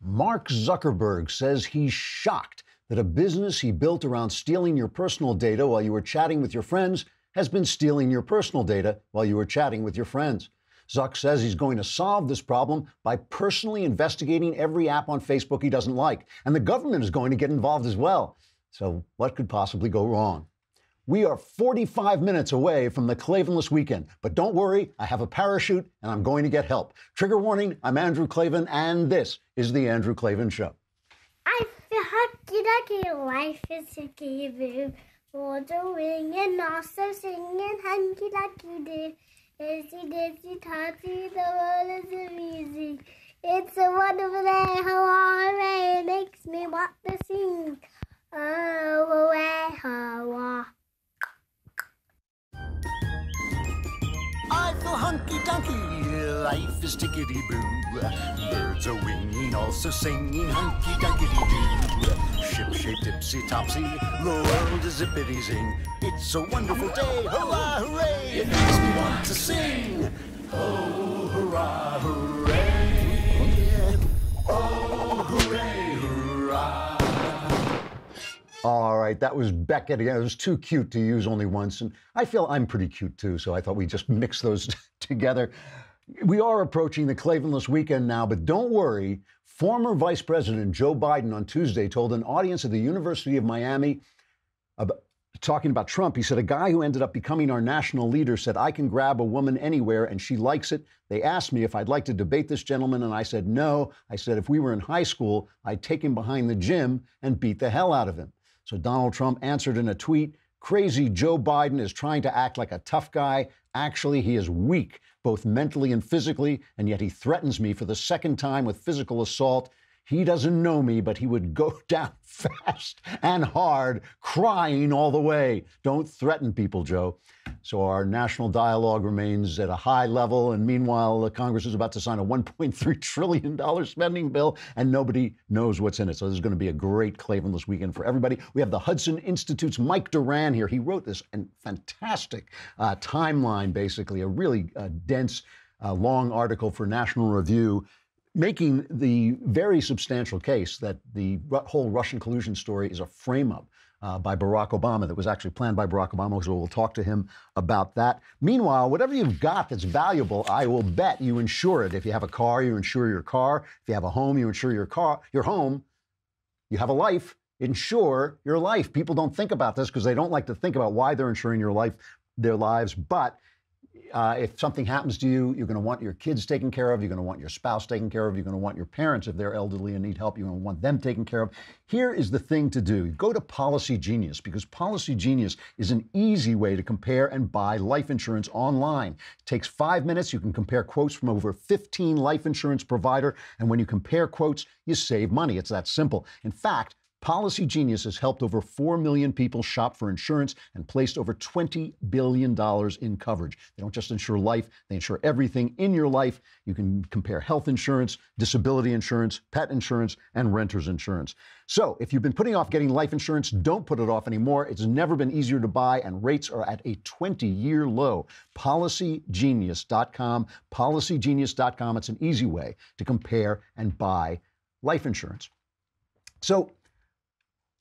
Mark Zuckerberg says he's shocked that a business he built around stealing your personal data while you were chatting with your friends has been stealing your personal data while you were chatting with your friends. Zuck says he's going to solve this problem by personally investigating every app on Facebook he doesn't like. And the government is going to get involved as well. So what could possibly go wrong? We are 45 minutes away from the Klavanless weekend, but don't worry, I have a parachute and I'm going to get help. Trigger warning, I'm Andrew Klavan, and this is The Andrew Klavan Show. I feel hunky-dunky, life is hunky-boo, for doing and also singing hunky-dunky-doo. Itsy-ditsy totsy, the world is amazing. It's a wonderful day, hooray, it makes me want to sing. Oh, hooray, hurrah. I feel hunky-dunky, life is tickety-boo. Birds are winging, also singing hunky-dunky-doo. Ship-shaped, ipsy-topsy, the world is zippity-zing. It's a wonderful day, hurrah, hooray, it makes me want to sing. Oh, hurrah, hooray, oh, hooray, hurrah. All right, that was Beckett again. It was too cute to use only once, and I feel I'm pretty cute too, so I thought we'd just mix those together. We are approaching the Klavanless weekend now, but don't worry. Former Vice President Joe Biden on Tuesday told an audience at the University of Miami, talking about Trump, he said, a guy who ended up becoming our national leader said, I can grab a woman anywhere and she likes it. They asked me if I'd like to debate this gentleman, and I said no. I said if we were in high school, I'd take him behind the gym and beat the hell out of him. So Donald Trump answered in a tweet, crazy Joe Biden is trying to act like a tough guy. Actually, he is weak, both mentally and physically, and yet he threatens me for the second time with physical assault. He doesn't know me, but he would go down fast and hard, crying all the way. Don't threaten people, Joe. So our national dialogue remains at a high level. And meanwhile, Congress is about to sign a $1.3 trillion spending bill, and nobody knows what's in it. So this is going to be a great Klavanless weekend for everybody. We have the Hudson Institute's Mike Doran here. He wrote this fantastic timeline, basically, a really dense, long article for National Review, making the very substantial case that the whole Russian collusion story is a frame-up by Barack Obama that was actually planned by Barack Obama, so we'll talk to him about that. Meanwhile, whatever you've got that's valuable, I will bet you insure it. If you have a car, you insure your car. If you have a home, you insure your home. You have a life, insure your life. People don't think about this because they don't like to think about why they're insuring their lives, but if something happens to you, you're going to want your kids taken care of. You're going to want your spouse taken care of. You're going to want your parents, if they're elderly and need help, you're going to want them taken care of. Here is the thing to do. Go to Policy Genius, because Policy Genius is an easy way to compare and buy life insurance online. It takes 5 minutes. You can compare quotes from over 15 life insurance providers. And when you compare quotes, you save money. It's that simple. In fact, Policy Genius has helped over 4 million people shop for insurance and placed over $20 billion in coverage. They don't just insure life, they insure everything in your life. You can compare health insurance, disability insurance, pet insurance, and renter's insurance. So if you've been putting off getting life insurance, don't put it off anymore. It's never been easier to buy, and rates are at a 20-year low. PolicyGenius.com, PolicyGenius.com. It's an easy way to compare and buy life insurance. So,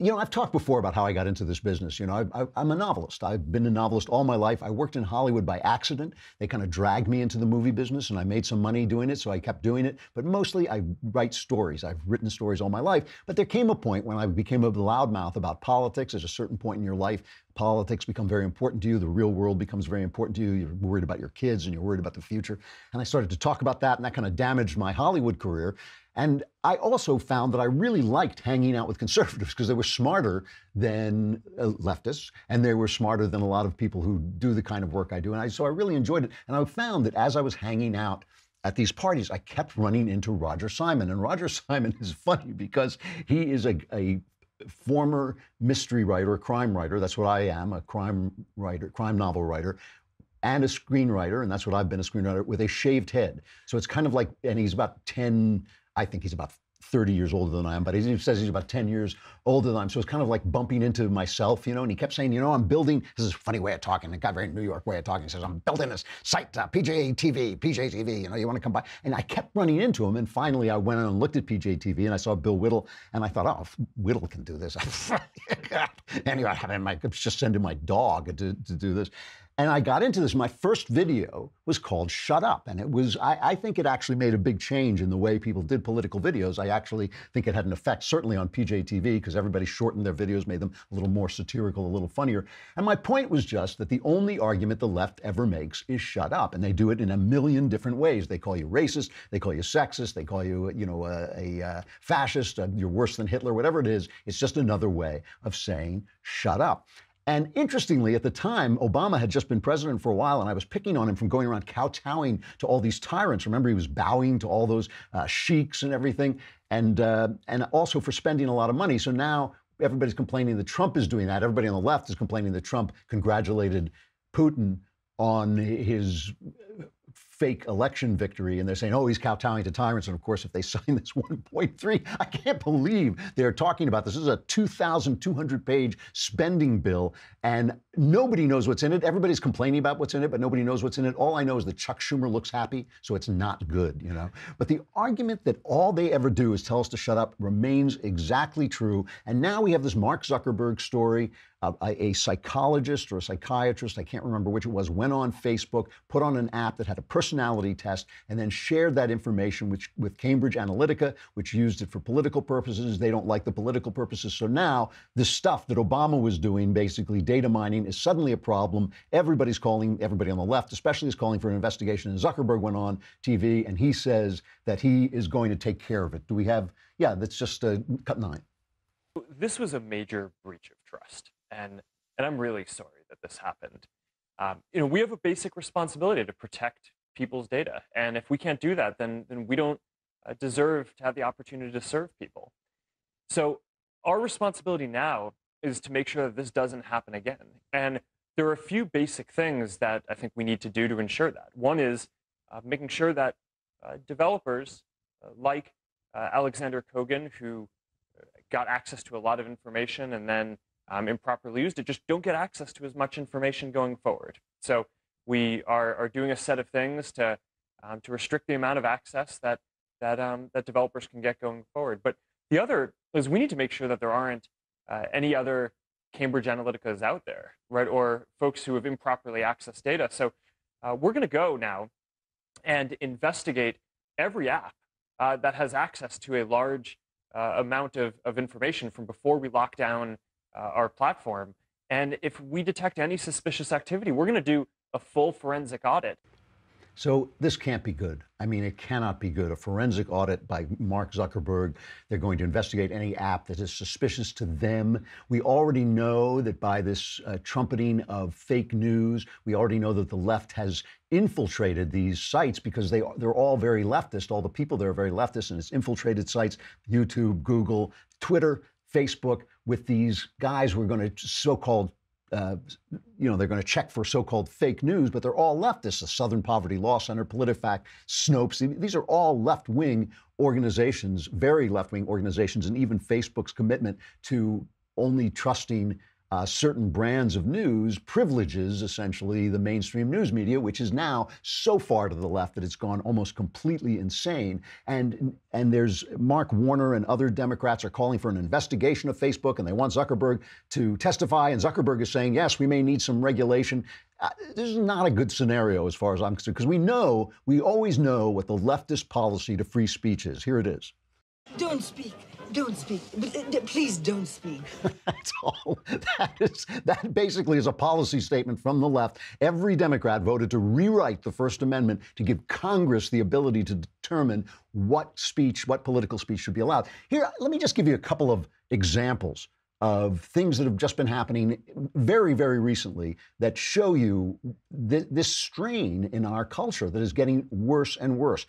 I've talked before about how I got into this business. I'm a novelist. I've been a novelist all my life. I worked in Hollywood by accident. They kind of dragged me into the movie business, and I made some money doing it, so I kept doing it. But mostly, I write stories. I've written stories all my life. But there came a point when I became a loudmouth about politics. There's a certain point in your life, politics become very important to you. The real world becomes very important to you. You're worried about your kids, and you're worried about the future. And I started to talk about that, and that kind of damaged my Hollywood career. And I also found that I really liked hanging out with conservatives because they were smarter than leftists, and they were smarter than a lot of people who do the kind of work I do. And so I really enjoyed it. And I found that as I was hanging out at these parties, I kept running into Roger Simon. And Roger Simon is funny because he is a former mystery writer, a crime writer. That's what I am, a crime writer, crime novel writer, and a screenwriter. And that's what I've been, a screenwriter with a shaved head. So it's kind of like, and he's about 10 I think he's about 30 years older than I am, but he says he's about 10 years older than I am. So it's kind of like bumping into myself, and he kept saying, I'm building, this is a funny way of talking, a guy very New York way of talking. He says, I'm building this site, PJ TV, you want to come by? And I kept running into him. And finally I went and looked at PJ TV and I saw Bill Whittle and I thought, oh, if Whittle can do this. Anyway, I was just sending my dog to do this. And I got into this. My first video was called Shut Up. And it was, I think it actually made a big change in the way people did political videos. I actually think it had an effect, certainly on PJTV, because everybody shortened their videos, made them a little more satirical, a little funnier. And my point was just that the only argument the left ever makes is shut up. And they do it in a million different ways. They call you racist, they call you sexist, they call you, a fascist, you're worse than Hitler, whatever it is. It's just another way of saying shut up. And interestingly, at the time, Obama had just been president for a while, and I was picking on him from going around kowtowing to all these tyrants. Remember, he was bowing to all those sheiks and everything, and also for spending a lot of money. So now everybody's complaining that Trump is doing that. Everybody on the left is complaining that Trump congratulated Putin on his fake election victory, and they're saying, oh, he's kowtowing to tyrants. And of course, if they sign this 1.3, I can't believe they're talking about this. This is a 2,200-page spending bill, and nobody knows what's in it. Everybody's complaining about what's in it, but nobody knows what's in it. All I know is that Chuck Schumer looks happy, so it's not good, But the argument that all they ever do is tell us to shut up remains exactly true. And now we have this Mark Zuckerberg story. A psychologist or a psychiatrist, I can't remember which it was, went on Facebook, put on an app that had a personality test, and then shared that information with Cambridge Analytica, which used it for political purposes. They don't like the political purposes. So now this stuff that Obama was doing, basically data mining, is suddenly a problem. Everybody on the left especially is calling for an investigation. And Zuckerberg went on TV and he says that he is going to take care of it. Do we have, that's just cut 9. This was a major breach of trust. And I'm really sorry that this happened. We have a basic responsibility to protect people's data. And if we can't do that, then we don't deserve to have the opportunity to serve people. So our responsibility now is to make sure that this doesn't happen again. And there are a few basic things that I think we need to do to ensure that. One is making sure that developers like Alexander Kogan, who got access to a lot of information and then improperly used it, just don't get access to as much information going forward. So we are doing a set of things to restrict the amount of access that developers can get going forward. But the other is we need to make sure that there aren't any other Cambridge Analyticas out there, right, or folks who have improperly accessed data. So we're going to go now and investigate every app that has access to a large amount of information from before we lock down our platform. And if we detect any suspicious activity, we're going to do a full forensic audit. So this can't be good. I mean, it cannot be good. A forensic audit by Mark Zuckerberg. They're going to investigate any app that is suspicious to them. We already know that by this trumpeting of fake news, we already know that the left has infiltrated these sites because they're all very leftist. All the people there are very leftist, and it's infiltrated sites, YouTube, Google, Twitter, Facebook, with these guys who are going to so-called, they're going to check for so-called fake news, but they're all leftists. The Southern Poverty Law Center, PolitiFact, Snopes, these are all left-wing organizations, very left-wing organizations, and even Facebook's commitment to only trusting certain brands of news privileges, essentially, the mainstream news media, which is now so far to the left that it's gone almost completely insane. And there's Mark Warner and other Democrats are calling for an investigation of Facebook, and they want Zuckerberg to testify. And Zuckerberg is saying, yes, we may need some regulation. This is not a good scenario as far as I'm concerned, because we always know what the leftist policy to free speech is. Here it is. Don't speak. Don't speak. Please don't speak. That's all. That basically is a policy statement from the left. Every Democrat voted to rewrite the First Amendment to give Congress the ability to determine what political speech should be allowed. Here, let me just give you a couple of examples of things that have just been happening very, very recently that show you this strain in our culture that is getting worse and worse.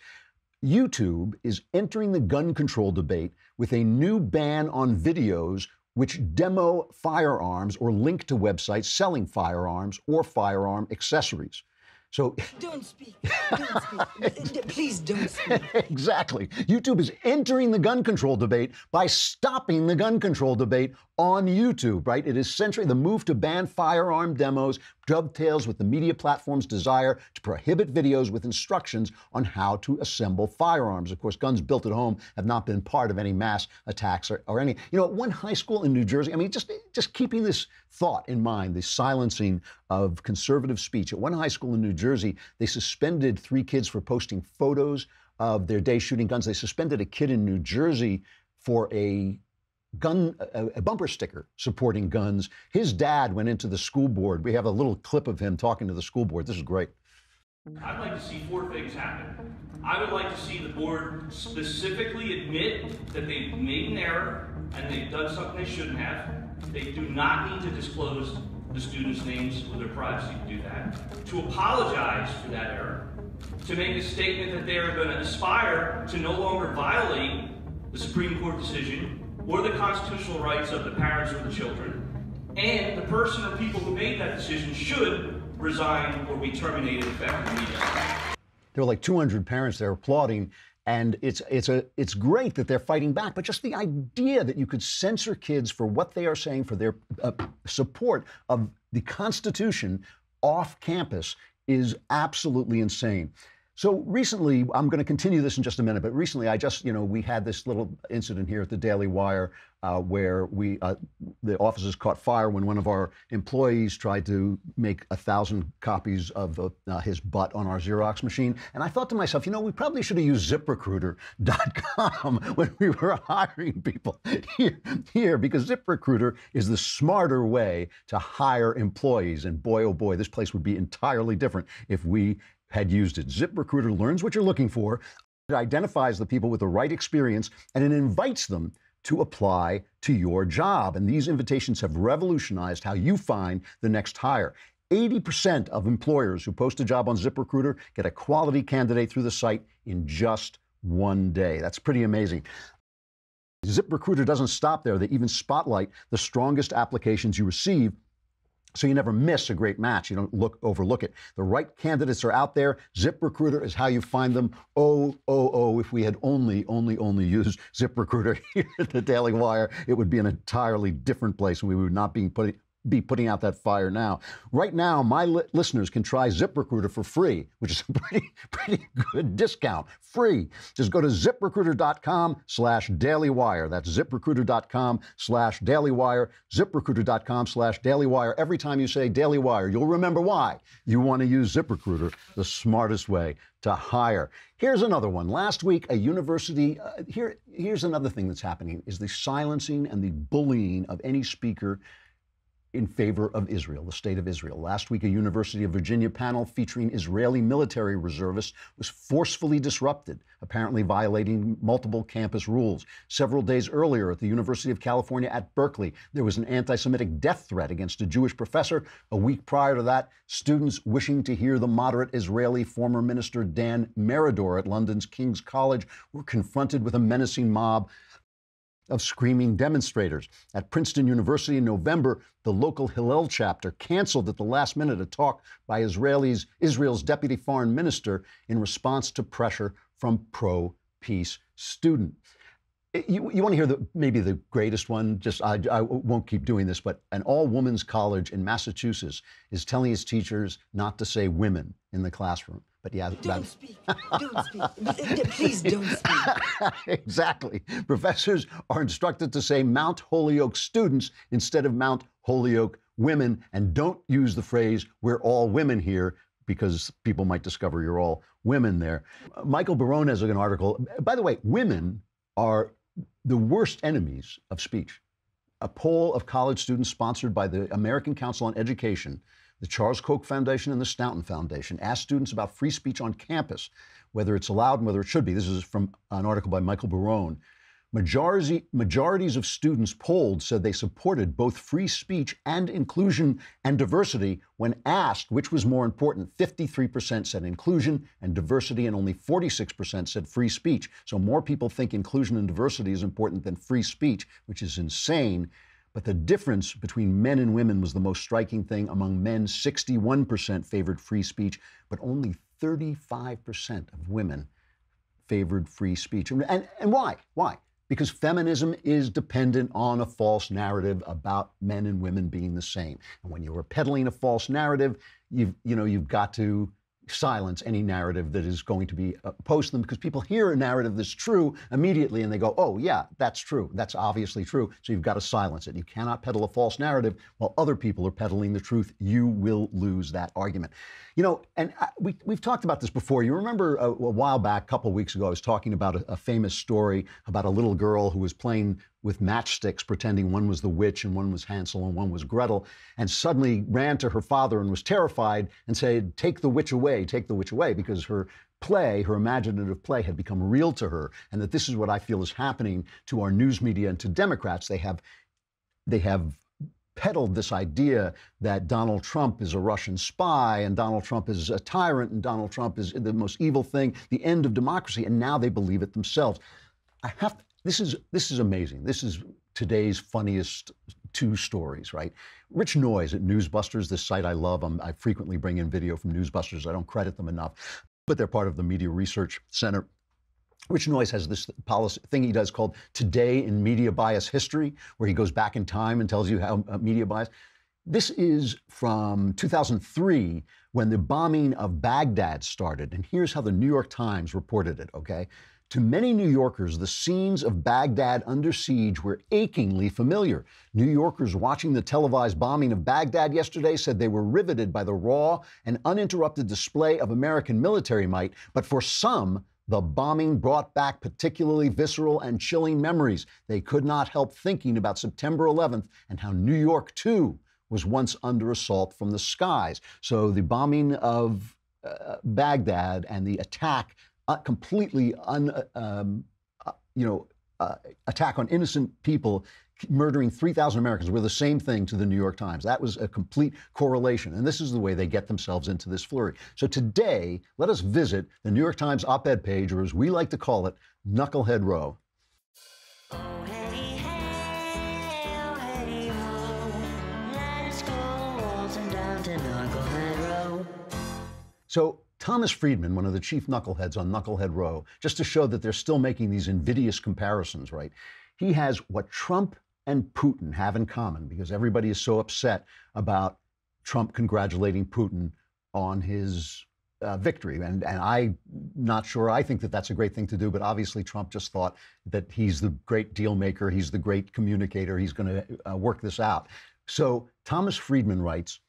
YouTube is entering the gun control debate with a new ban on videos which demo firearms or link to websites selling firearms or firearm accessories. So Don't speak. Don't speak. Please don't speak. exactly. YouTube is entering the gun control debate by stopping the gun control debate on YouTube, right? It is century. The move to ban firearm demos dovetails with the media platform's desire to prohibit videos with instructions on how to assemble firearms. Of course, guns built at home have not been part of any mass attacks or any. You know, at one high school in New Jersey, I mean, just keeping this thought in mind, the silencing of conservative speech. At one high school in New Jersey, they suspended 3 kids for posting photos of their day shooting guns. They suspended a kid in New Jersey for a bumper sticker supporting guns. His dad went into the school board. We have a little clip of him talking to the school board. This is great. I'd like to see 4 things happen. I would like to see the board specifically admit that they've made an error and they've done something they shouldn't have. They do not need to disclose the students' names or their privacy to do that. To apologize for that error. To make a statement that they are going to aspire to no longer violate the Supreme Court decision or the constitutional rights of the parents or the children. And the person or people who made that decision should resign or be terminated effective immediately. There were like 200 parents there applauding, and it's great that they're fighting back. But just the idea that you could censor kids for what they are saying, for their support of the Constitution off campus, is absolutely insane. So recently, I'm going to continue this in just a minute, but recently we had this little incident here at the Daily Wire where the offices caught fire when one of our employees tried to make 1,000 copies of his butt on our Xerox machine. And I thought to myself, we probably should have used ZipRecruiter.com when we were hiring people here, because ZipRecruiter is the smarter way to hire employees. And boy, oh boy, this place would be entirely different if we had used it. ZipRecruiter learns what you're looking for, it identifies the people with the right experience, and it invites them to apply to your job. And these invitations have revolutionized how you find the next hire. 80% of employers who post a job on ZipRecruiter get a quality candidate through the site in just one day. That's pretty amazing. ZipRecruiter doesn't stop there. They even spotlight the strongest applications you receive, so you never miss a great match. You don't overlook it. The right candidates are out there. ZipRecruiter is how you find them. Oh, if we had only used ZipRecruiter here at the Daily Wire, it would be an entirely different place, and we would not be putting out that fire now. Right now, my listeners can try ZipRecruiter for free, which is a pretty good discount. Free. Just go to ZipRecruiter.com/dailywire. That's ZipRecruiter.com/dailywire. ZipRecruiter.com/dailywire. Every time you say Daily Wire, you'll remember why you want to use ZipRecruiter, the smartest way to hire. Here's another one. Last week, a university, here's another thing that's happening, is the silencing and the bullying of any speaker in favor of Israel, the state of Israel. Last week, a University of Virginia panel featuring Israeli military reservists was forcefully disrupted, apparently violating multiple campus rules. Several days earlier, at the University of California at Berkeley, there was an anti-Semitic death threat against a Jewish professor. A week prior to that, students wishing to hear the moderate Israeli former minister Dan Meridor at London's King's College were confronted with a menacing mob of screaming demonstrators. At Princeton University in November, the local Hillel chapter canceled at the last minute a talk by Israel's deputy foreign minister in response to pressure from pro-peace students. You want to hear maybe the greatest one? I won't keep doing this, but an all-women's college in Massachusetts is telling its teachers not to say women in the classroom. But yeah, Don't speak. Don't speak. Please don't speak. Exactly. Professors are instructed to say Mount Holyoke students instead of Mount Holyoke women, and don't use the phrase "we're all women here," because people might discover you're all women there. Michael Barone has an article. By the way, women are the worst enemies of speech. A poll of college students sponsored by the American Council on Education, the Charles Koch Foundation, and the Stoughton Foundation asked students about free speech on campus, whether it's allowed and whether it should be. This is from an article by Michael Barone. Majorities of students polled said they supported both free speech and inclusion and diversity when asked which was more important. 53% said inclusion and diversity, and only 46% said free speech. So more people think inclusion and diversity is important than free speech, which is insane. But the difference between men and women was the most striking thing. Among men, 61% favored free speech, but only 35% of women favored free speech. And why? Why? Because feminism is dependent on a false narrative about men and women being the same. And when you're peddling a false narrative, you've got to silence any narrative that is going to be opposed to them, because people hear a narrative that's true immediately and they go, oh yeah, that's true. That's obviously true. So you've got to silence it. You cannot peddle a false narrative while other people are peddling the truth. You will lose that argument. And we've talked about this before. You remember a while back, a couple of weeks ago, I was talking about a famous story about a little girl who was playing with matchsticks, pretending one was the witch and one was Hansel and one was Gretel, and suddenly ran to her father and was terrified and said, take the witch away, because her play, her imaginative play, had become real to her. And that this is what I feel is happening to our news media and to Democrats. They have peddled this idea that Donald Trump is a Russian spy and Donald Trump is a tyrant and Donald Trump is the most evil thing, the end of democracy, and now they believe it themselves. This is amazing. This is today's funniest two stories, right? Rich Noyes at Newsbusters, this site I love. I frequently bring in video from Newsbusters. I don't credit them enough, but they're part of the Media Research Center. Rich Noyes has this policy thing he does called Today in Media Bias History, where he goes back in time and tells you how media bias. This is from 2003, when the bombing of Baghdad started. And here's how the New York Times reported it, okay? To many New Yorkers, the scenes of Baghdad under siege were achingly familiar. New Yorkers watching the televised bombing of Baghdad yesterday said they were riveted by the raw and uninterrupted display of American military might. But for some, the bombing brought back particularly visceral and chilling memories. They could not help thinking about September 11th and how New York, too, was once under assault from the skies. So the bombing of Baghdad and the attack, completely attack on innocent people, murdering 3,000 Americans, were the same thing to the New York Times. That was a complete correlation. And this is the way they get themselves into this flurry. So today, let us visit the New York Times op-ed page, or as we like to call it, Knucklehead Row. So Thomas Friedman, one of the chief knuckleheads on Knucklehead Row, just to show that they're still making these invidious comparisons, right? He has what Trump and Putin have in common, because everybody is so upset about Trump congratulating Putin on his victory. And I'm not sure I think that that's a great thing to do, but obviously Trump just thought that he's the great deal maker, he's the great communicator, he's going to work this out. So Thomas Friedman writes,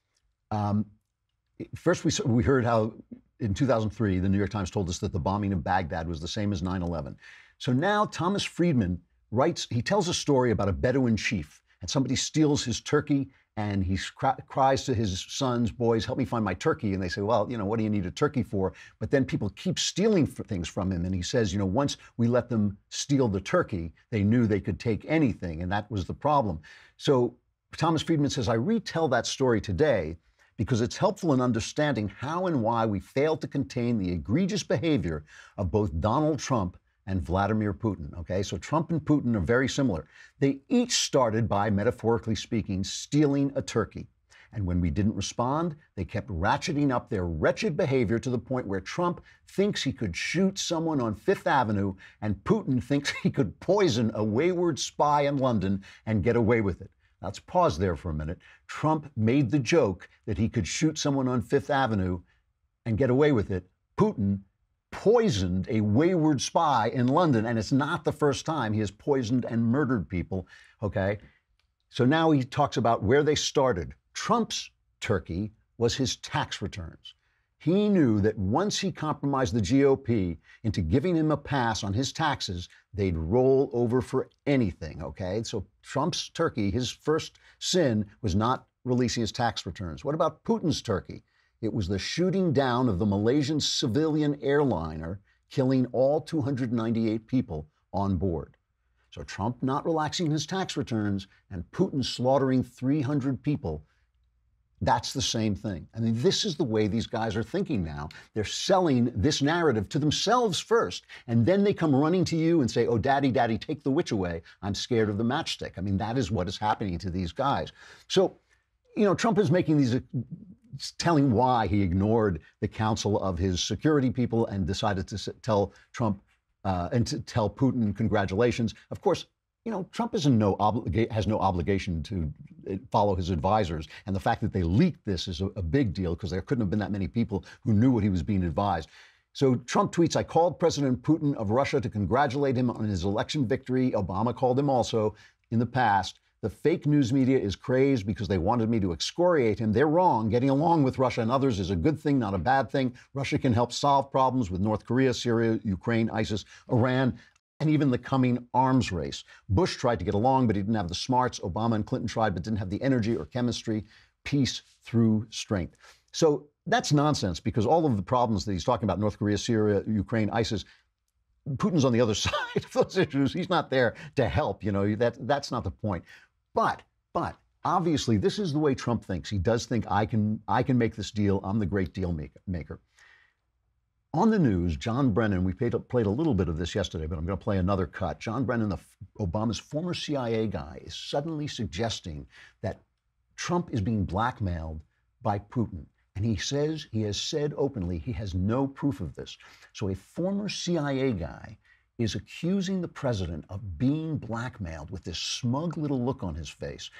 first we heard how in 2003, the New York Times told us that the bombing of Baghdad was the same as 9/11. So now Thomas Friedman writes, he tells a story about a Bedouin chief, and somebody steals his turkey, and he cries to his sons, boys, help me find my turkey. And they say, well, what do you need a turkey for? But then people keep stealing things from him. And he says, once we let them steal the turkey, they knew they could take anything. And that was the problem. So Thomas Friedman says, I retell that story today because it's helpful in understanding how and why we failed to contain the egregious behavior of both Donald Trump and Vladimir Putin, okay? So Trump and Putin are very similar. They each started by, metaphorically speaking, stealing a turkey. And when we didn't respond, they kept ratcheting up their wretched behavior to the point where Trump thinks he could shoot someone on Fifth Avenue and Putin thinks he could poison a wayward spy in London and get away with it. Let's pause there for a minute. Trump made the joke that he could shoot someone on Fifth Avenue and get away with it. Putin poisoned a wayward spy in London, and it's not the first time he has poisoned and murdered people, okay? So now he talks about where they started. Trump's turkey was his tax returns. He knew that once he compromised the GOP into giving him a pass on his taxes, they'd roll over for anything, okay? So Trump's turkey, his first sin was not releasing his tax returns. What about Putin's turkey? It was the shooting down of the Malaysian civilian airliner, killing all 298 people on board. So Trump not relaxing his tax returns and Putin slaughtering 300 people That's the same thing. I mean, this is the way these guys are thinking now. They're selling this narrative to themselves first, and then they come running to you and say, oh, daddy, daddy, take the witch away. I'm scared of the matchstick. I mean, that is what is happening to these guys. So, Trump is making these, telling why he ignored the counsel of his security people and decided to tell Trump and to tell Putin congratulations. Of course, Trump has no obligation to follow his advisors. And the fact that they leaked this is a big deal because there couldn't have been that many people who knew what he was being advised. So Trump tweets, I called President Putin of Russia to congratulate him on his election victory. Obama called him also in the past. The fake news media is crazed because they wanted me to excoriate him. They're wrong. Getting along with Russia and others is a good thing, not a bad thing. Russia can help solve problems with North Korea, Syria, Ukraine, ISIS, Iran, and even the coming arms race. Bush tried to get along, but he didn't have the smarts. Obama and Clinton tried, but didn't have the energy or chemistry. Peace through strength. So that's nonsense, because all of the problems that he's talking about, North Korea, Syria, Ukraine, ISIS, Putin's on the other side of those issues. He's not there to help. That's not the point. But obviously, this is the way Trump thinks. He does think I can make this deal. I'm the great deal maker. On the news, John Brennan, we played a little bit of this yesterday, but I'm going to play another cut. John Brennan, Obama's former CIA guy, is suddenly suggesting that Trump is being blackmailed by Putin. And he has said openly he has no proof of this. So a former CIA guy is accusing the president of being blackmailed with this smug little look on his face.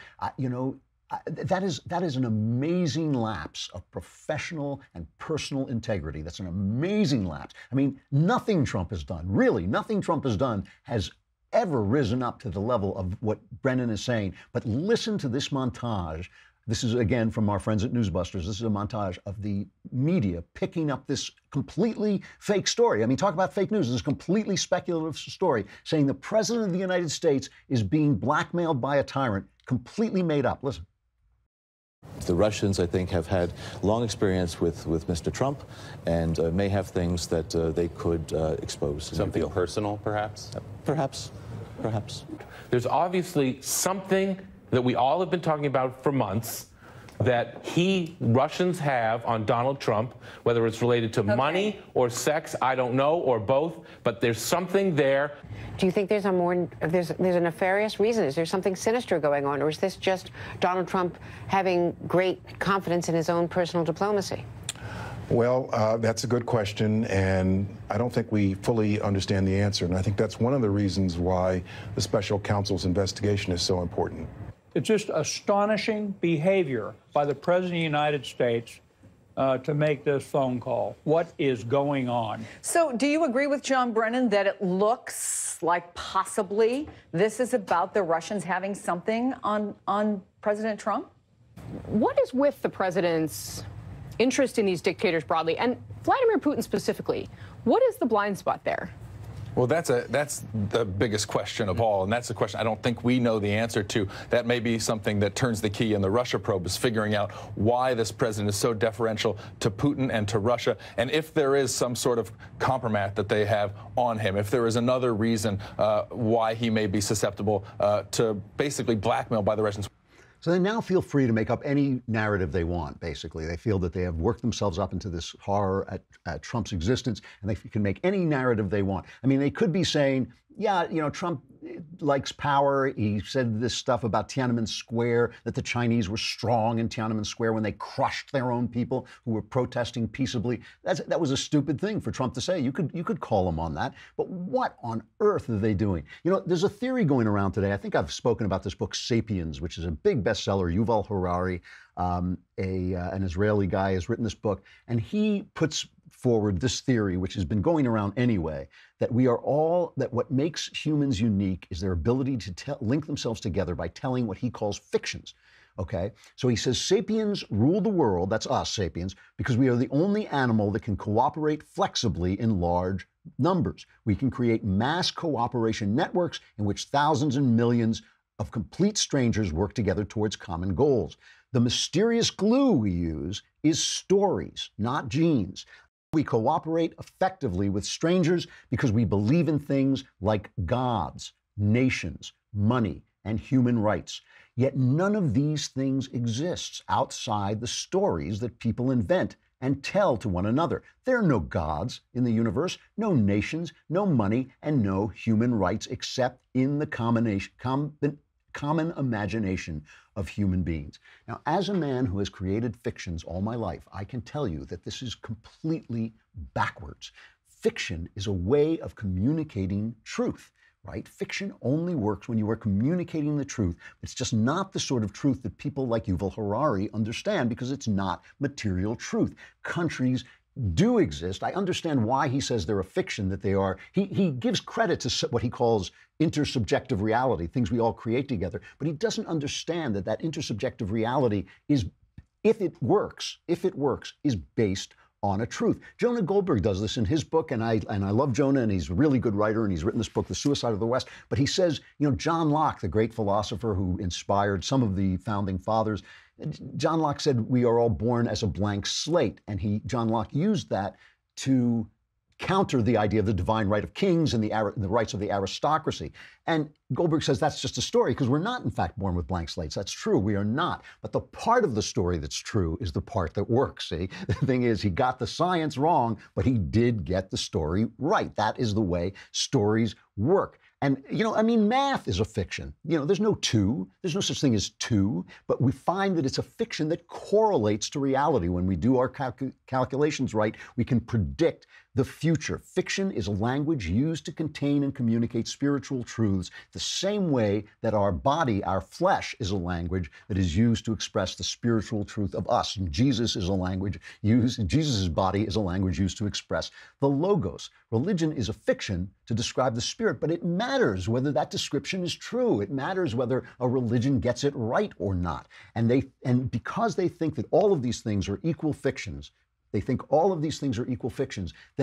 That is an amazing lapse of professional and personal integrity. That's an amazing lapse. I mean, nothing Trump has done, really, nothing Trump has done has ever risen up to the level of what Brennan is saying. But listen to this montage. This is, again, from our friends at Newsbusters. This is a montage of the media picking up this completely fake story. I mean, talk about fake news. This is a completely speculative story saying the president of the United States is being blackmailed by a tyrant, completely made up. Listen. The Russians, I think, have had long experience with Mr. Trump and may have things that they could expose. Something personal, perhaps? Perhaps. There's obviously something that we all have been talking about for months that Russians have on Donald Trump, whether it's related to money or sex, I don't know, or both, but there's something there. Do you think there's a nefarious reason? Is there something sinister going on, or is this just Donald Trump having great confidence in his own personal diplomacy? Well, that's a good question, and I don't think we fully understand the answer, and I think that's one of the reasons why the special counsel's investigation is so important. It's just astonishing behavior by the President of the United States to make this phone call. What is going on? So do you agree with John Brennan that it looks like possibly this is about the Russians having something on President Trump? What is with the president's interest in these dictators broadly, and Vladimir Putin specifically? What is the blind spot there? Well, that's the biggest question of all, and that's the question I don't think we know the answer to. That may be something that turns the key in the Russia probe, is figuring out why this president is so deferential to Putin and to Russia, and if there is some sort of compromat that they have on him, if there is another reason why he may be susceptible to basically blackmail by the Russians. So they now feel free to make up any narrative they want, basically. They feel that they have worked themselves up into this horror at Trump's existence, and they can make any narrative they want. I mean, they could be saying, yeah, Trump likes power. He said this stuff about Tiananmen Square, that the Chinese were strong in Tiananmen Square when they crushed their own people who were protesting peaceably. That was a stupid thing for Trump to say. You could call him on that. But what on earth are they doing? There's a theory going around today. I think I've spoken about this book, Sapiens, which is a big bestseller. Yuval Harari, an Israeli guy, has written this book, and he puts forward this theory, which has been going around anyway, that what makes humans unique is their ability to link themselves together by telling what he calls fictions. Okay? So he says sapiens rule the world, that's us, sapiens, because we are the only animal that can cooperate flexibly in large numbers. We can create mass cooperation networks in which thousands and millions of complete strangers work together towards common goals. The mysterious glue we use is stories, not genes. We cooperate effectively with strangers because we believe in things like gods, nations, money, and human rights. Yet none of these things exists outside the stories that people invent and tell to one another. There are no gods in the universe, no nations, no money, and no human rights except in the common imagination of human beings. Now, as a man who has created fictions all my life, I can tell you that this is completely backwards. Fiction is a way of communicating truth. Right? Fiction only works when you are communicating the truth. It's just not the sort of truth that people like Yuval Harari understand because it's not material truth. Countries do exist. I understand why he says they're a fiction, that they are. He gives credit to what he calls intersubjective reality, things we all create together, but he doesn't understand that that intersubjective reality is, if it works, is based on a truth. Jonah Goldberg does this in his book, and I love Jonah, and he's a really good writer, and he's written this book, The Suicide of the West. But he says, John Locke, the great philosopher who inspired some of the founding fathers, John Locke said we are all born as a blank slate, and John Locke used that to counter the idea of the divine right of kings and the rights of the aristocracy. And Goldberg says that's just a story because we're not, in fact, born with blank slates. That's true. We are not. But the part of the story that's true is the part that works, see? The thing is, he got the science wrong, but he did get the story right. That is the way stories work. And, math is a fiction. There's no two. There's no such thing as two. But we find that it's a fiction that correlates to reality. When we do our calculations right, we can predict the future. Fiction is a language used to contain and communicate spiritual truths the same way that our body, our flesh, is a language that is used to express the spiritual truth of us. And Jesus' body is a language used to express the logos. Religion is a fiction to describe the spirit, but it matters whether that description is true. It matters whether a religion gets it right or not. And because they think that all of these things are equal fictions, then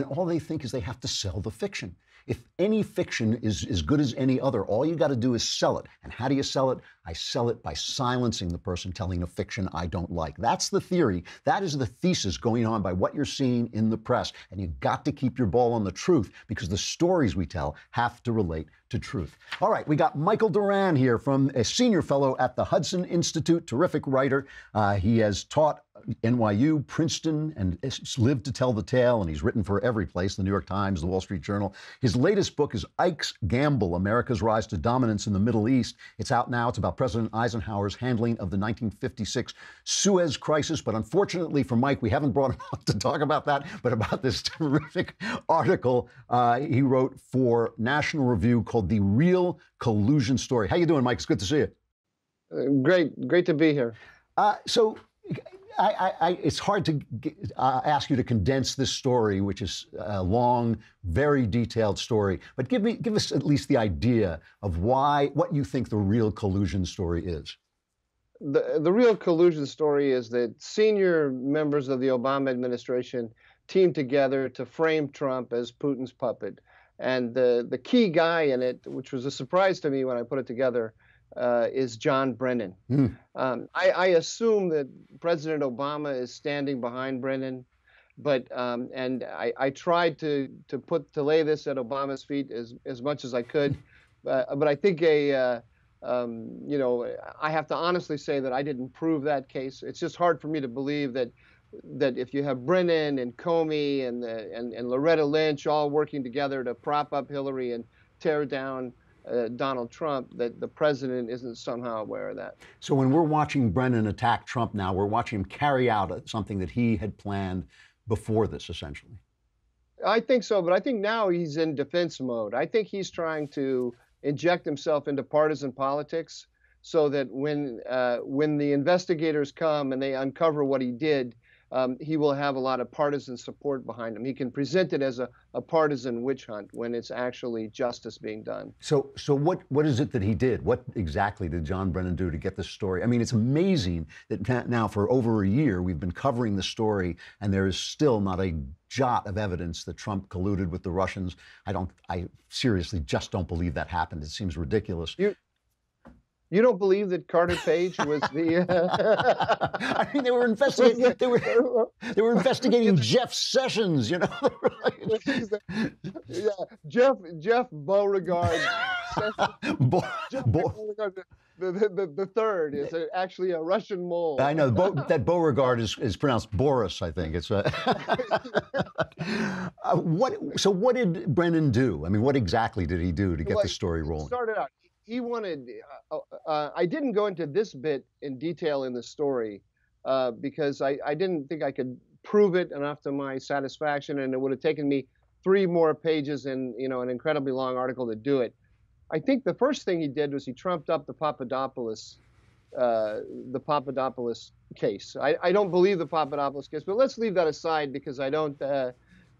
all they think is they have to sell the fiction. If any fiction is as good as any other, all you got to do is sell it. And how do you sell it? I sell it by silencing the person telling a fiction I don't like. That's the theory. That is the thesis going on by what you're seeing in the press. And you've got to keep your ball on the truth because the stories we tell have to relate to truth. All right, we got Michael Doran here, from a senior fellow at the Hudson Institute, terrific writer. He has taught NYU, Princeton, and lived to tell the tale, and he's written for every place, the New York Times, the Wall Street Journal. His latest book is Ike's Gamble, America's Rise to Dominance in the Middle East. It's out now. It's about President Eisenhower's handling of the 1956 Suez Crisis. But unfortunately for Mike, we haven't brought him on to talk about that, but about this terrific article he wrote for National Review called The Real Collusion Story. How you doing, Mike? It's good to see you. Great to be here. It's hard to ask you to condense this story, which is a long, very detailed story. But give us at least the idea of what you think the real collusion story is. The real collusion story is that senior members of the Obama administration teamed together to frame Trump as Putin's puppet. And the key guy in it, which was a surprise to me when I put it together, is John Brennan. I assume that President Obama is standing behind Brennan, but and I tried to lay this at Obama's feet as much as I could, but I think I have to honestly say that I didn't prove that case. It's just hard for me to believe that if you have Brennan and Comey and Loretta Lynch all working together to prop up Hillary and tear down Donald Trump, that the president isn't somehow aware of that. So when we're watching Brennan attack Trump now, we're watching him carry out something that he had planned before this, essentially. I think so, but I think now he's in defense mode. I think he's trying to inject himself into partisan politics so that when the investigators come and they uncover what he did, he will have a lot of partisan support behind him. He can present it as a partisan witch hunt when it's actually justice being done. So what is it that he did? What exactly did John Brennan do to get this story? I mean, it's amazing that now for over a year we've been covering the story, and there is still not a jot of evidence that Trump colluded with the Russians. I seriously just don't believe that happened. It seems ridiculous. You don't believe that Carter Page was the? I mean, they were investigating. They were investigating Jeff Sessions. You know. Yeah, Jeff Beauregard. The third is actually a Russian mole. I know that Beauregard is pronounced Boris. I think it's a. So what did Brennan do? I mean, what exactly did he do to get the story rolling? It started out. He wanted. I didn't go into this bit in detail in the story because I didn't think I could prove it enough to my satisfaction, and it would have taken me 3 more pages and an incredibly long article to do it. I think the first thing he did was he trumped up the Papadopoulos case. I don't believe the Papadopoulos case, but let's leave that aside because I don't have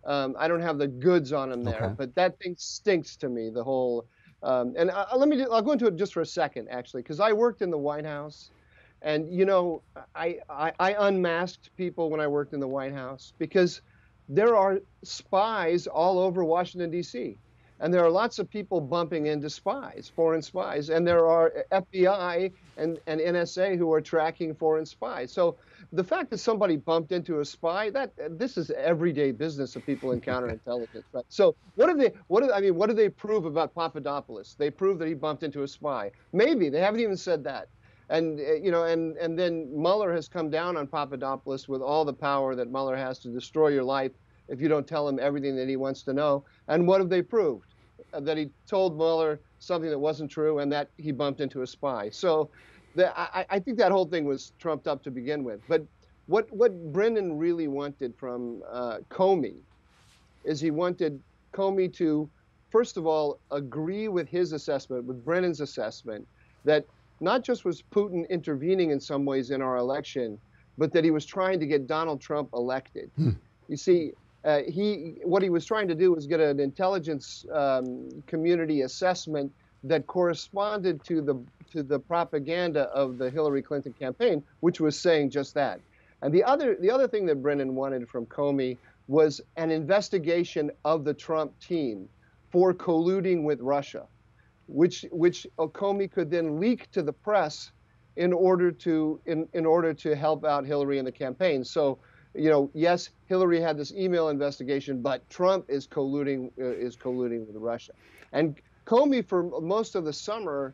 the goods on him there. Okay. But that thing stinks to me. The whole I'll go into it just for a second actually, because I worked in the White House, and I unmasked people when I worked in the White House because there are spies all over Washington D.C. And there are lots of people bumping into spies, foreign spies, and there are FBI and NSA who are tracking foreign spies. So the fact that somebody bumped into a spy, this is everyday business of people in counterintelligence. Right? So what do they prove about Papadopoulos? They prove that he bumped into a spy. Maybe they haven't even said that. And and then Mueller has come down on Papadopoulos with all the power that Mueller has to destroy your life if you don't tell him everything that he wants to know. And what have they proved? That he told Mueller something that wasn't true and that he bumped into a spy. So I think that whole thing was trumped up to begin with. But what Brennan really wanted from Comey is he wanted Comey to, first of all, agree with his assessment, with Brennan's assessment, that not just was Putin intervening in some ways in our election, but that he was trying to get Donald Trump elected. You see, what he was trying to do was get an intelligence community assessment that corresponded to the propaganda of the Hillary Clinton campaign, which was saying just that. And the other thing that Brennan wanted from Comey was an investigation of the Trump team for colluding with Russia, which Comey could then leak to the press in order to help out Hillary in the campaign. So, yes, Hillary had this email investigation, but Trump is colluding with Russia. And Comey, for most of the summer,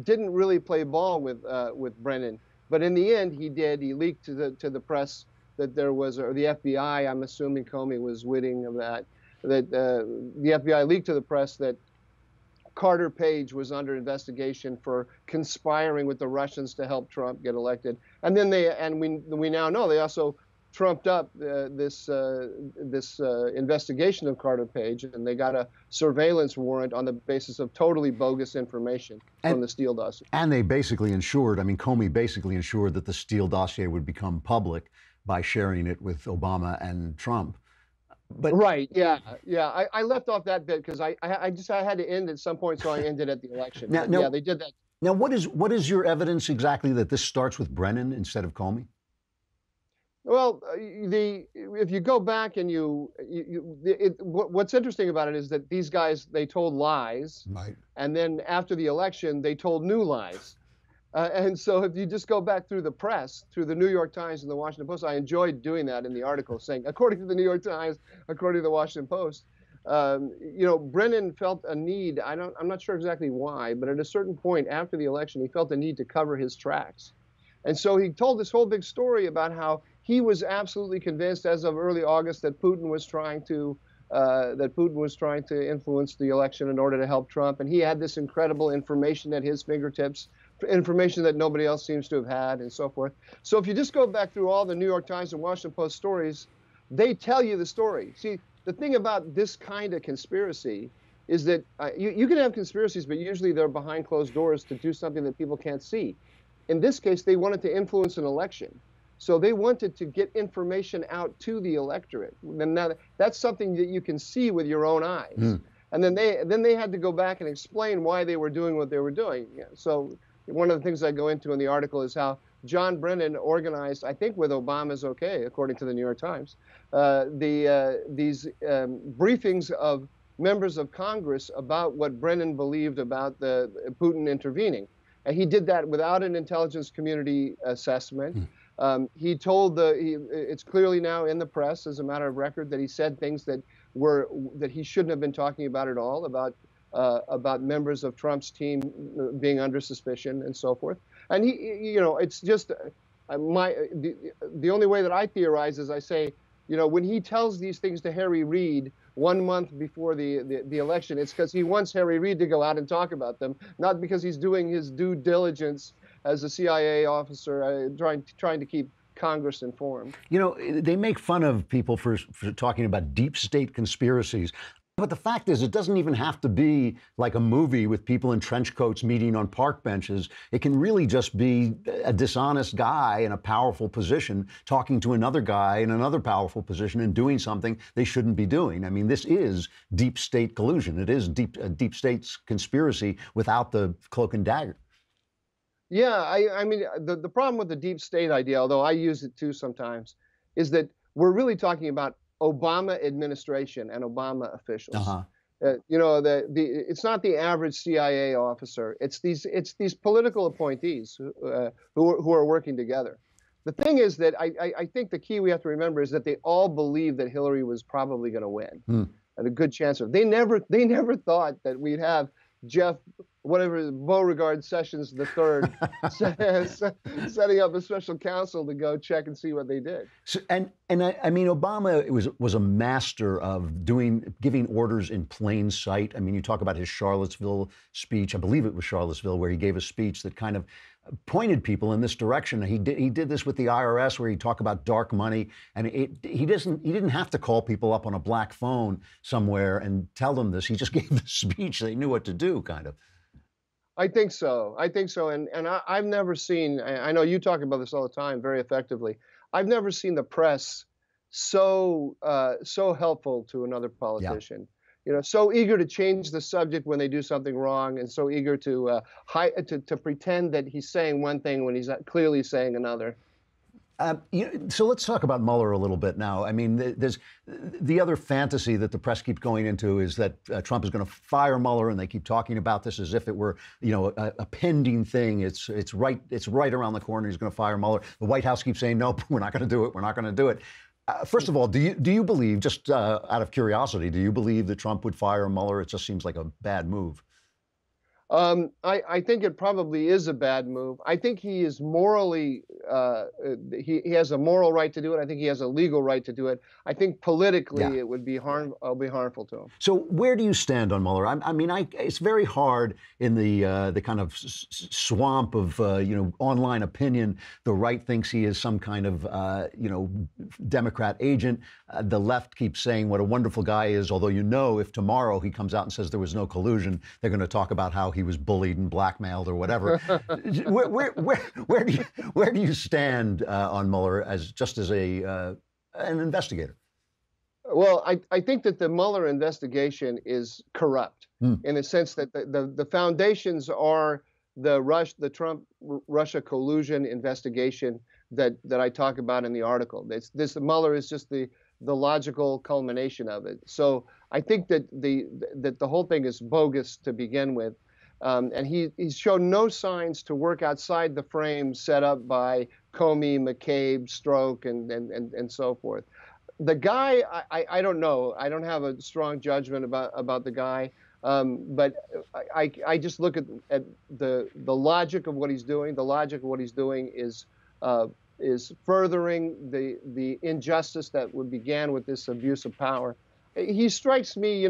didn't really play ball with Brennan, but in the end, he did. He leaked to the press that there was, or the FBI. I'm assuming Comey was witting of that. That the FBI leaked to the press that Carter Page was under investigation for conspiring with the Russians to help Trump get elected. And then we now know they also trumped up this investigation of Carter Page, and they got a surveillance warrant on the basis of totally bogus information from the Steele dossier. And they basically Comey basically ensured that the Steele dossier would become public by sharing it with Obama and Trump. But right, yeah. I left off that bit because I had to end at some point, so I ended at the election. Now, yeah, they did that. Now, what is your evidence exactly that this starts with Brennan instead of Comey? Well, if you go back and what's interesting about it is that these guys, they told lies, right, and then after the election, they told new lies. And so if you just go back through the press, through the New York Times and the Washington Post, I enjoyed doing that in the article, saying, according to the New York Times, according to the Washington Post, Brennan felt a need. I'm not sure exactly why, but at a certain point after the election, he felt a need to cover his tracks. And so he told this whole big story about how he was absolutely convinced as of early August that Putin was trying to influence the election in order to help Trump. And he had this incredible information at his fingertips, information that nobody else seems to have had, and so forth. So if you just go back through all the New York Times and Washington Post stories, they tell you the story. See, the thing about this kind of conspiracy is that you can have conspiracies, but usually they're behind closed doors to do something that people can't see. In this case, they wanted to influence an election. So they wanted to get information out to the electorate. And now that's something that you can see with your own eyes. And then they had to go back and explain why they were doing what they were doing. So one of the things I go into in the article is how John Brennan organized, I think with Obama's okay, according to the New York Times, these briefings of members of Congress about what Brennan believed about the Putin intervening. And he did that without an intelligence community assessment. He told it's clearly now in the press as a matter of record that he said things that he shouldn't have been talking about at all, about about members of Trump's team being under suspicion and so forth. And it's just the only way that I theorize is I say, when he tells these things to Harry Reid 1 month before the election, it's because he wants Harry Reid to go out and talk about them, not because he's doing his due diligence as a CIA officer, trying to keep Congress informed. They make fun of people for talking about deep state conspiracies. But the fact is, it doesn't even have to be like a movie with people in trench coats meeting on park benches. It can really just be a dishonest guy in a powerful position talking to another guy in another powerful position and doing something they shouldn't be doing. I mean, this is deep state collusion. It is deep state's conspiracy without the cloak and dagger. Yeah, I mean, the problem with the deep state idea, although I use it too sometimes, is that we're really talking about Obama administration and Obama officials. It's not the average CIA officer. It's these political appointees who are working together. The thing is that I think the key we have to remember is that they all believe that Hillary was probably going to win, and a good chance of. They never thought that we'd have Jeff, whatever, Beauregard Sessions III, setting up a special counsel to go check and see what they did. So, I mean, Obama was a master of giving orders in plain sight. I mean, you talk about his Charlottesville speech. I believe it was Charlottesville, where he gave a speech that kind of pointed people in this direction. He did this with the IRS, where he talked about dark money, and he didn't have to call people up on a black phone somewhere and tell them this. He just gave the speech. They knew what to do, kind of. I think so. And I've never seen. I know you talk about this all the time, very effectively. I've never seen the press so helpful to another politician. Yeah. So eager to change the subject when they do something wrong, and so eager to pretend that he's saying one thing when he's clearly saying another. So let's talk about Mueller a little bit now. I mean, there's the other fantasy that the press keeps going into is that Trump is going to fire Mueller, and they keep talking about this as if it were, a pending thing. It's right around the corner. He's going to fire Mueller. The White House keeps saying, nope, we're not going to do it. We're not going to do it. First of all, do you believe, just out of curiosity, do you believe that Trump would fire Mueller? It just seems like a bad move. I think it probably is a bad move. I think he is morally, he has a moral right to do it. I think he has a legal right to do it. I think politically it would be harmful to him. So where do you stand on Mueller? I mean, it's very hard in the kind of swamp of online opinion. The right thinks he is some kind of Democrat agent. The left keeps saying what a wonderful guy is. Although if tomorrow he comes out and says there was no collusion, they're going to talk about how he was bullied and blackmailed or whatever. Where do you stand on Mueller as an investigator? Well, I think that the Mueller investigation is corrupt in the sense that the foundations are the Trump-Russia collusion investigation that I talk about in the article. This Mueller is just the logical culmination of it. So I think that the whole thing is bogus to begin with. And he's shown no signs to work outside the frame set up by Comey, McCabe, Strzok, and so forth. The guy, I don't know. I don't have a strong judgment about the guy. But I just look at the logic of what he's doing. The logic of what he's doing is furthering the injustice that began with this abuse of power. He strikes me,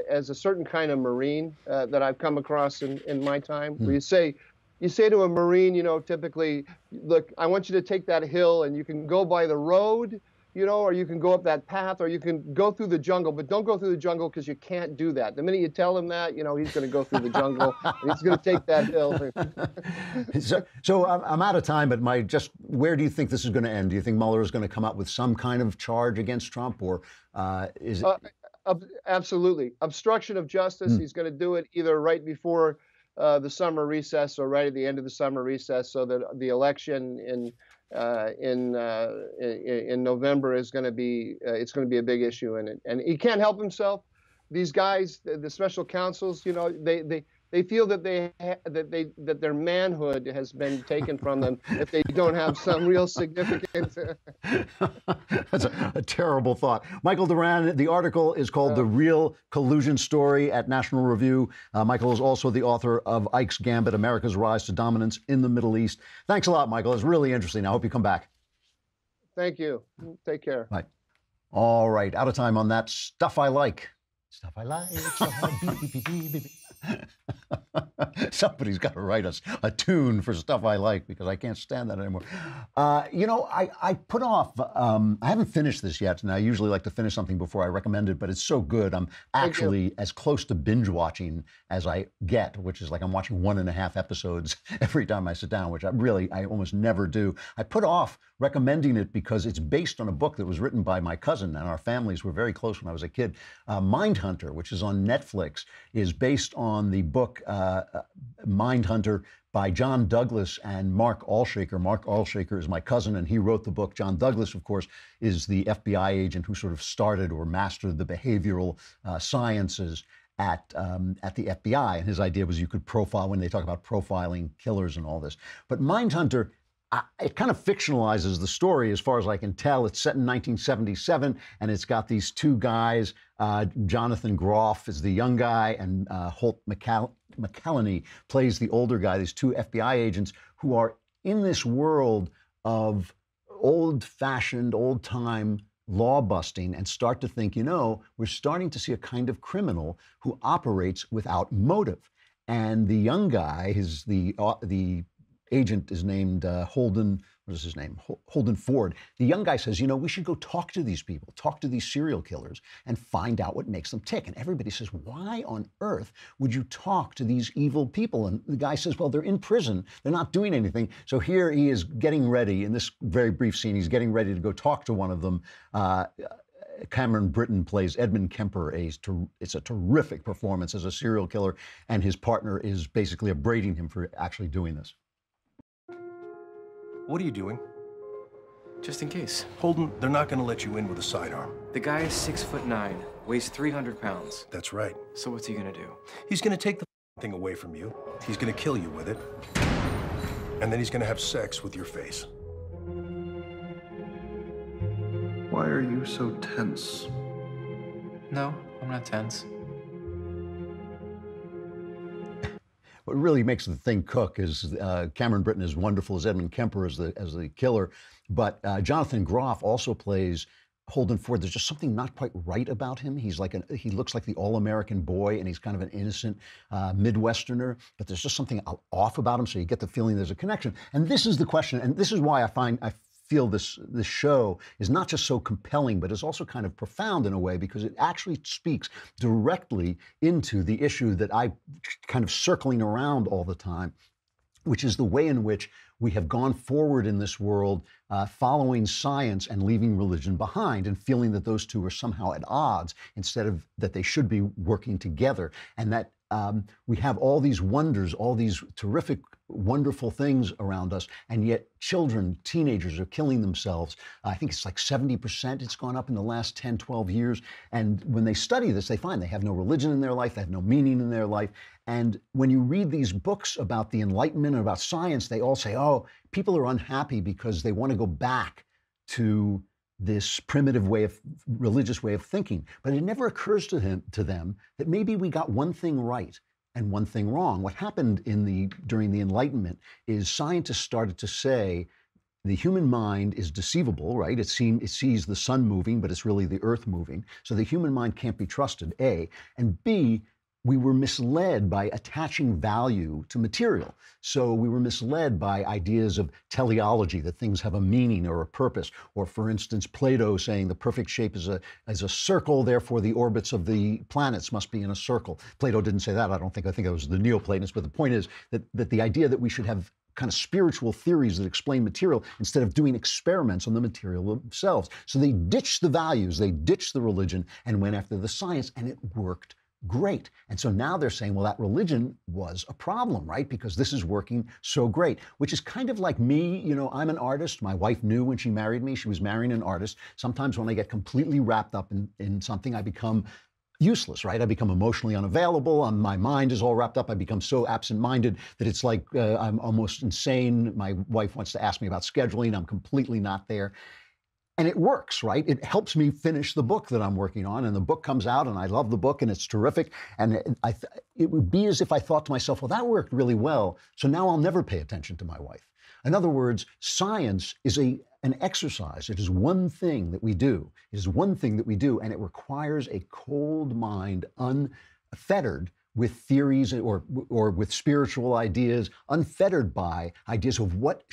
as a certain kind of Marine that I've come across in my time. Where you say to a Marine, typically, look, I want you to take that hill, and you can go by the road, or you can go up that path, or you can go through the jungle, but don't go through the jungle because you can't do that. The minute you tell him that, he's going to go through the jungle, and he's going to take that hill. So I'm out of time, but where do you think this is going to end? Do you think Mueller is going to come up with some kind of charge against Trump, or is it? Absolutely. Obstruction of justice. He's going to do it either right before the summer recess or right at the end of the summer recess, so that the election in November is going to be a big issue in it. And he can't help himself. These guys, the special counsels, They feel that that their manhood has been taken from them if they don't have some real significance. That's a terrible thought. Michael Doran, the article is called The Real Collusion Story at National Review. Michael is also the author of Ike's Gambit, America's Rise to Dominance in the Middle East. Thanks a lot, Michael. It's really interesting. I hope you come back. Thank you. Take care. Bye. All right, out of time on that stuff I like. Stuff I like, stuff I like. Somebody's got to write us a tune for stuff I like because I can't stand that anymore. You know, I put off, I haven't finished this yet, and I usually like to finish something before I recommend it, but it's so good. I'm actually as close to binge watching as I get, which is like I'm watching 1.5 episodes every time I sit down, which I almost never do. I put off recommending it because it's based on a book that was written by my cousin, and our families were very close when I was a kid. Mindhunter, which is on Netflix, is based on the book Mindhunter by John Douglas and Mark Allshaker. Mark Allshaker is my cousin, and he wrote the book. John Douglas, of course, is the FBI agent who sort of started or mastered the behavioral sciences at the FBI. And his idea was you could profile, when they talk about profiling killers and all this. But Mindhunter, it kind of fictionalizes the story as far as I can tell. It's set in 1977, and it's got these two guys. Jonathan Groff is the young guy, and Holt McCallany plays the older guy, these two FBI agents who are in this world of old-fashioned, old-time law busting and start to think, you know, we're starting to see a kind of criminal who operates without motive. And the young guy, the agent is named Holden, what is his name? Holden Ford. The young guy says, you know, we should go talk to these people, talk to these serial killers and find out what makes them tick. And everybody says, why on earth would you talk to these evil people? And the guy says, well, they're in prison. They're not doing anything. So here he is getting ready in this very brief scene. He's getting ready to go talk to one of them. Cameron Britton plays Edmund Kemper. It's a terrific performance as a serial killer. And his partner is basically upbraiding him for actually doing this. What are you doing? Just in case. Holden, they're not going to let you in with a sidearm. The guy is 6'9", weighs 300 pounds. That's right. So what's he gonna do? He's going to take the thing away from you. He's going to kill you with it. And then he's going to have sex with your face. Why are you so tense? No, I'm not tense. What really makes the thing cook is Cameron Britton is wonderful as Edmund Kemper as the killer, but Jonathan Groff also plays Holden Ford. There's just something not quite right about him. He looks like the all-American boy, and he's kind of an innocent Midwesterner, but there's just something off about him, so you get the feeling there's a connection. And this is the question, and this is why I feel this show is not just so compelling, but is also kind of profound in a way, because it actually speaks directly into the issue that I kind of circling around all the time, which is the way in which we have gone forward in this world following science and leaving religion behind, and feeling that those two are somehow at odds instead of that they should be working together. And that we have all these wonders, all these terrific, wonderful things around us, and yet children, teenagers are killing themselves. I think it's like 70% it's gone up in the last 10, 12 years. And when they study this, they find they have no religion in their life, they have no meaning in their life. And when you read these books about the Enlightenment and about science, they all say, oh, people are unhappy because they want to go back to this primitive religious way of thinking. But it never occurs to them that maybe we got one thing right and one thing wrong. What happened during the Enlightenment is scientists started to say the human mind is deceivable, right? It sees the sun moving, but it's really the earth moving. So the human mind can't be trusted, A. And B, we were misled by attaching value to material. So we were misled by ideas of teleology, that things have a meaning or a purpose. Or for instance, Plato saying the perfect shape is a circle, therefore the orbits of the planets must be in a circle. Plato didn't say that, I don't think. I think it was the Neoplatonists. But the point is that the idea that we should have kind of spiritual theories that explain material instead of doing experiments on the material themselves. So they ditched the values, they ditched the religion, and went after the science, and it worked great. And so now they're saying, well, that religion was a problem, right? Because this is working so great, which is kind of like me. You know, I'm an artist. My wife knew when she married me, she was marrying an artist. Sometimes when I get completely wrapped up in something, I become useless, right? I become emotionally unavailable. My mind is all wrapped up. I become so absent-minded that it's like I'm almost insane. My wife wants to ask me about scheduling. I'm completely not there. And it works, right? It helps me finish the book that I'm working on. And the book comes out, and I love the book, and it's terrific. And it would be as if I thought to myself, well, that worked really well, so now I'll never pay attention to my wife. In other words, science is an exercise. It is one thing that we do. It is one thing that we do, and it requires a cold mind, unfettered with theories or with spiritual ideas, unfettered by ideas of what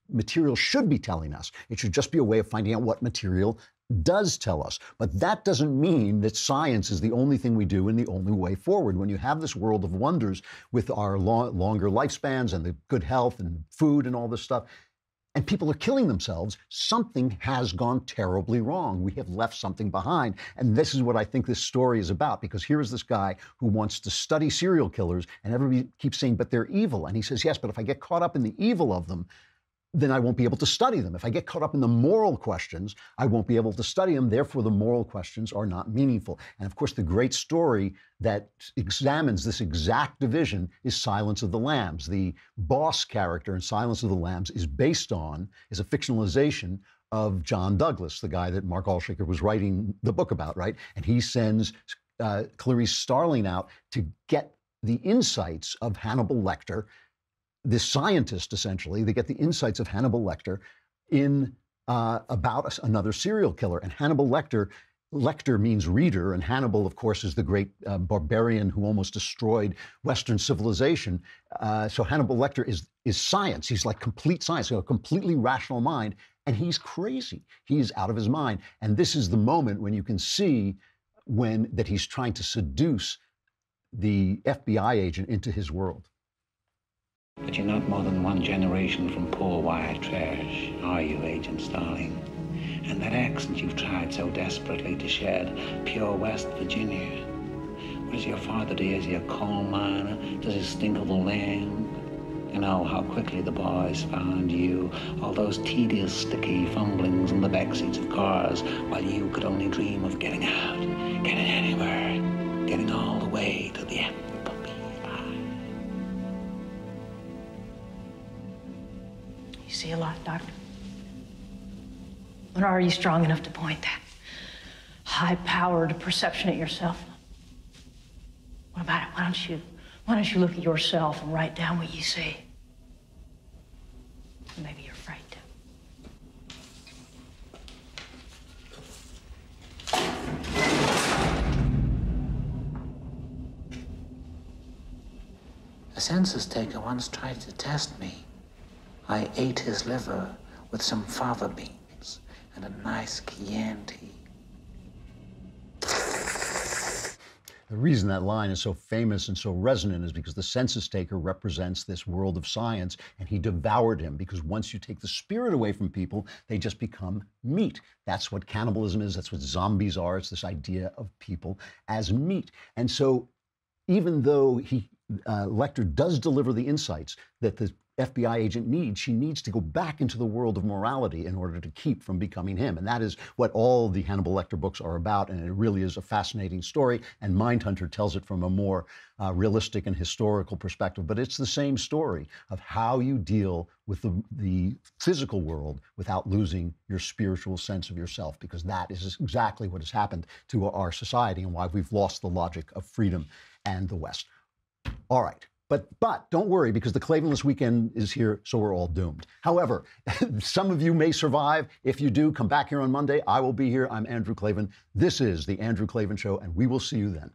material should be telling us. It should just be a way of finding out what material does tell us. But that doesn't mean that science is the only thing we do and the only way forward. When you have this world of wonders with our longer lifespans and the good health and food and all this stuff, and people are killing themselves, something has gone terribly wrong. We have left something behind. And this is what I think this story is about, because here is this guy who wants to study serial killers, and everybody keeps saying, but they're evil. And he says, yes, but if I get caught up in the evil of them, then I won't be able to study them. If I get caught up in the moral questions, I won't be able to study them. Therefore, the moral questions are not meaningful. And of course, the great story that examines this exact division is Silence of the Lambs. The boss character in Silence of the Lambs is a fictionalization of John Douglas, the guy that Mark Alshaker was writing the book about, right? And he sends Clarice Starling out to get the insights of Hannibal Lecter, this scientist, essentially. They get the insights of Hannibal Lecter about another serial killer. And Hannibal Lecter means reader, and Hannibal, of course, is the great barbarian who almost destroyed Western civilization. So Hannibal Lecter is science. He's like complete science, a completely rational mind, and he's crazy. He's out of his mind. And this is the moment when you can see that he's trying to seduce the FBI agent into his world. But you're not more than one generation from poor white trash, are you, Agent Starling? And that accent you've tried so desperately to shed, pure West Virginia. What does your father do? Is he a coal miner? Does he stink of the land? You know how quickly the boys found you, all those tedious, sticky fumblings in the backseats of cars, while you could only dream of getting out, getting anywhere, getting all the way to the end. You see a lot, Doctor. But are you strong enough to point that high-powered perception at yourself? What about it? Why don't you look at yourself and write down what you see? Maybe you're afraid to. A census taker once tried to test me. I ate his liver with some fava beans and a nice Chianti. The reason that line is so famous and so resonant is because the census taker represents this world of science, and he devoured him, because once you take the spirit away from people, they just become meat. That's what cannibalism is. That's what zombies are. It's this idea of people as meat. And so even though Lecter does deliver the insights that the FBI agent needs, she needs to go back into the world of morality in order to keep from becoming him. And that is what all the Hannibal Lecter books are about. And it really is a fascinating story. And Mindhunter tells it from a more realistic and historical perspective. But it's the same story of how you deal with the physical world without losing your spiritual sense of yourself, because that is exactly what has happened to our society and why we've lost the logic of freedom and the West. All right. But don't worry, because the Klavanless weekend is here, so we're all doomed. However, some of you may survive. If you do, come back here on Monday. I will be here. I'm Andrew Klavan. This is The Andrew Klavan Show, and we will see you then.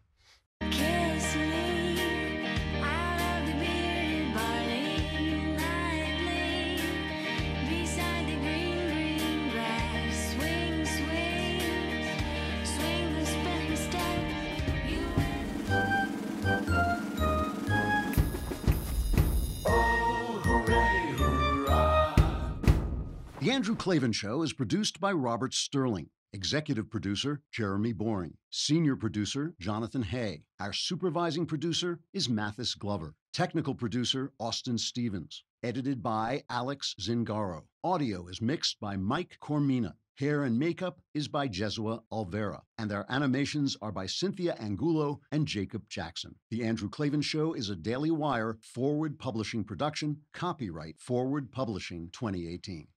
The Andrew Klavan Show is produced by Robert Sterling. Executive producer, Jeremy Boring. Senior producer, Jonathan Hay. Our supervising producer is Mathis Glover. Technical producer, Austin Stevens. Edited by Alex Zingaro. Audio is mixed by Mike Cormina. Hair and makeup is by Jesua Olvera, and their animations are by Cynthia Angulo and Jacob Jackson. The Andrew Klavan Show is a Daily Wire Forward Publishing production, copyright Forward Publishing 2018.